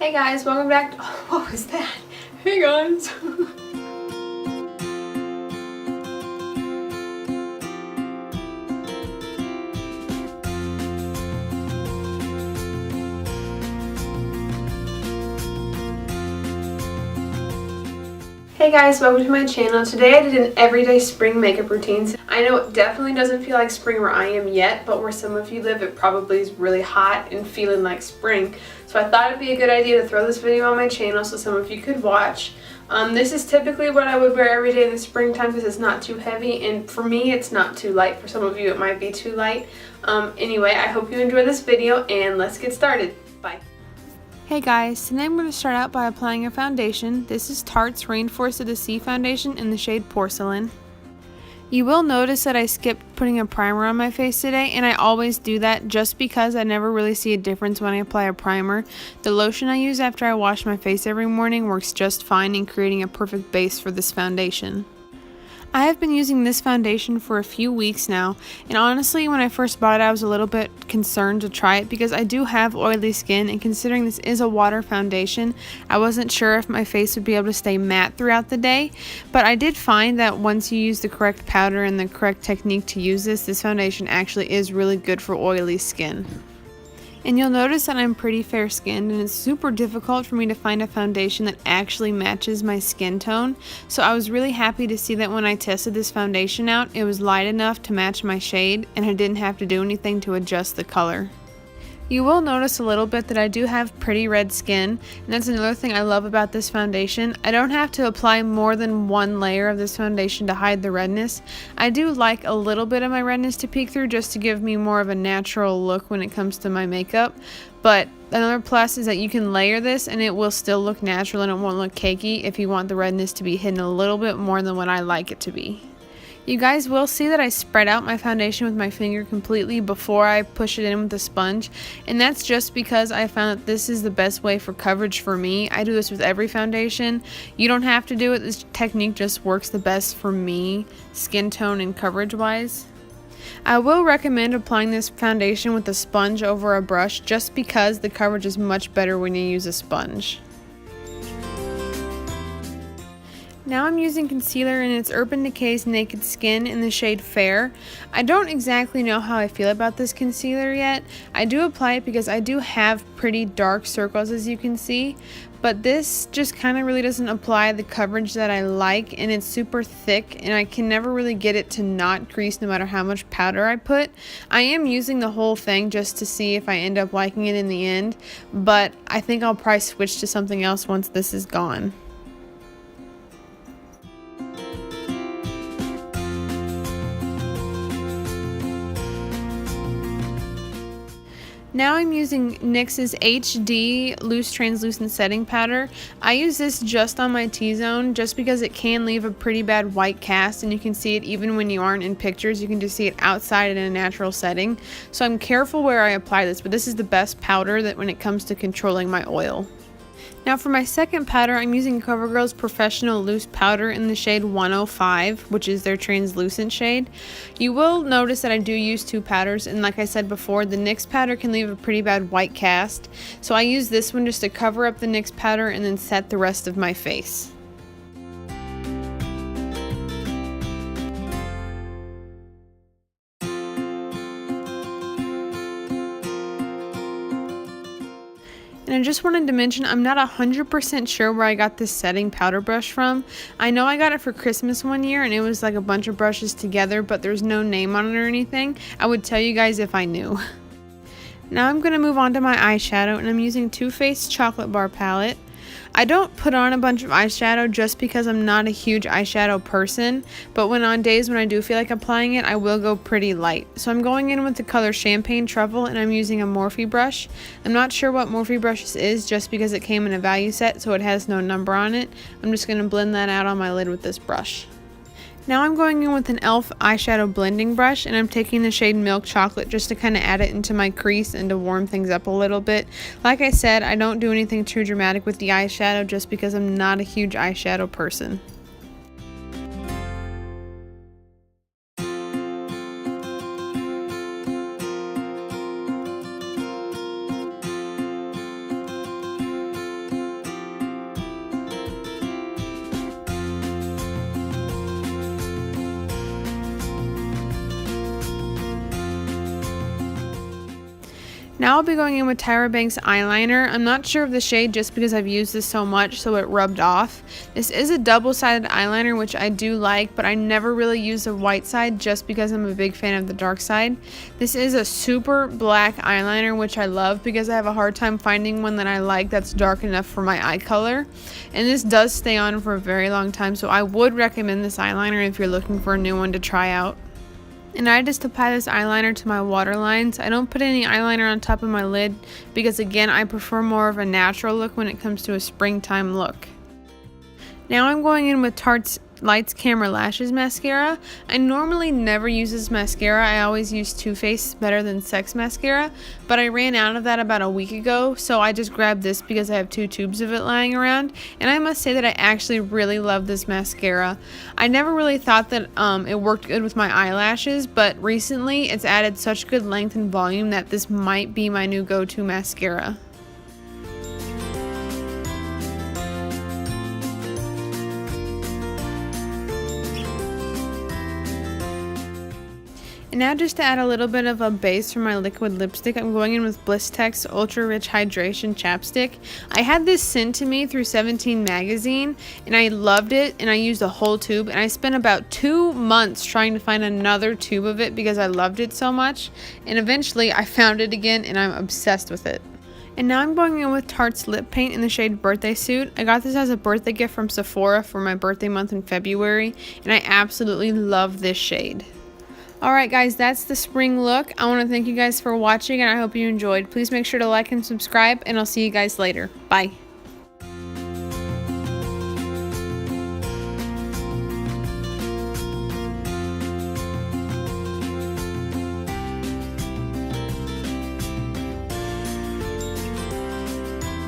Hey guys, welcome back to, what was that? Hey guys. Hey guys, welcome to my channel. Today I did an everyday spring makeup routine. I know it definitely doesn't feel like spring where I am yet, but where some of you live it probably is really hot and feeling like spring. So I thought it'd be a good idea to throw this video on my channel so some of you could watch. This is typically what I would wear every day in the springtime because it's not too heavy, and for me it's not too light. For some of you it might be too light. Anyway, I hope you enjoy this video and let's get started. Bye. Hey guys, today I'm going to start out by applying a foundation. This is Tarte's Rainforest of the Sea foundation in the shade Porcelain. You will notice that I skipped putting a primer on my face today, and I always do that just because I never really see a difference when I apply a primer. The lotion I use after I wash my face every morning works just fine in creating a perfect base for this foundation. I have been using this foundation for a few weeks now, and honestly when I first bought it I was a little bit concerned to try it because I do have oily skin, and considering this is a water foundation I wasn't sure if my face would be able to stay matte throughout the day, but I did find that once you use the correct powder and the correct technique to use this foundation actually is really good for oily skin. And you'll notice that I'm pretty fair skinned, and it's super difficult for me to find a foundation that actually matches my skin tone. So I was really happy to see that when I tested this foundation out, it was light enough to match my shade and I didn't have to do anything to adjust the color. You will notice a little bit that I do have pretty red skin, and that's another thing I love about this foundation. I don't have to apply more than one layer of this foundation to hide the redness. I do like a little bit of my redness to peek through just to give me more of a natural look when it comes to my makeup, but another plus is that you can layer this and it will still look natural and it won't look cakey if you want the redness to be hidden a little bit more than what I like it to be. You guys will see that I spread out my foundation with my finger completely before I push it in with the sponge, and that's just because I found that this is the best way for coverage for me. I do this with every foundation. You don't have to do it. This technique just works the best for me, skin tone and coverage wise. I will recommend applying this foundation with a sponge over a brush just because the coverage is much better when you use a sponge. Now I'm using concealer, and it's Urban Decay's Naked Skin in the shade Fair. I don't exactly know how I feel about this concealer yet. I do apply it because I do have pretty dark circles, as you can see, but this just kind of really doesn't apply the coverage that I like, and it's super thick and I can never really get it to not crease no matter how much powder I put. I am using the whole thing just to see if I end up liking it in the end, but I think I'll probably switch to something else once this is gone. Now I'm using NYX's HD Loose Translucent Setting Powder. I use this just on my T-zone just because it can leave a pretty bad white cast, and you can see it even when you aren't in pictures. You can just see it outside in a natural setting. So I'm careful where I apply this, but this is the best powder that when it comes to controlling my oil. Now for my second powder, I'm using CoverGirl's Professional Loose Powder in the shade 105, which is their translucent shade. You will notice that I do use two powders, and like I said before, the NYX powder can leave a pretty bad white cast. So I use this one just to cover up the NYX powder and then set the rest of my face. And I just wanted to mention, I'm not 100% sure where I got this setting powder brush from. I know I got it for Christmas one year and it was like a bunch of brushes together, but there's no name on it or anything. I would tell you guys if I knew. Now I'm going to move on to my eyeshadow, and I'm using Too Faced Chocolate Bar Palette. I don't put on a bunch of eyeshadow just because I'm not a huge eyeshadow person, but on days when I do feel like applying it, I will go pretty light. So I'm going in with the color Champagne Truffle, and I'm using a Morphe brush. I'm not sure what Morphe brush this is just because it came in a value set, so it has no number on it. I'm just going to blend that out on my lid with this brush. Now I'm going in with an e.l.f. eyeshadow blending brush, and I'm taking the shade Milk Chocolate just to kind of add it into my crease and to warm things up a little bit. Like I said, I don't do anything too dramatic with the eyeshadow just because I'm not a huge eyeshadow person. Now I'll be going in with Tyra Banks eyeliner. I'm not sure of the shade just because I've used this so much so it rubbed off. This is a double-sided eyeliner, which I do like, but I never really use the white side just because I'm a big fan of the dark side. This is a super black eyeliner, which I love because I have a hard time finding one that I like that's dark enough for my eye color. And this does stay on for a very long time, so I would recommend this eyeliner if you're looking for a new one to try out. And I just apply this eyeliner to my waterlines. I don't put any eyeliner on top of my lid because, again, I prefer more of a natural look when it comes to a springtime look. Now I'm going in with Tarte's Lights Camera Lashes mascara. I normally never use this mascara. I always use Too Faced Better Than Sex mascara, but I ran out of that about a week ago, so I just grabbed this because I have 2 tubes of it lying around. And I must say that I actually really love this mascara. I never really thought that it worked good with my eyelashes, but recently it's added such good length and volume that this might be my new go-to mascara. And now just to add a little bit of a base for my liquid lipstick, I'm going in with Blistex Ultra Rich Hydration Chapstick. I had this sent to me through 17 magazine and I loved it, and I used a whole tube, and I spent about 2 months trying to find another tube of it because I loved it so much, and eventually I found it again and I'm obsessed with it. And now I'm going in with Tarte's Lip Paint in the shade Birthday Suit. I got this as a birthday gift from Sephora for my birthday month in February, and I absolutely love this shade. Alright guys, that's the spring look. I want to thank you guys for watching, and I hope you enjoyed. Please make sure to like and subscribe, and I'll see you guys later. Bye.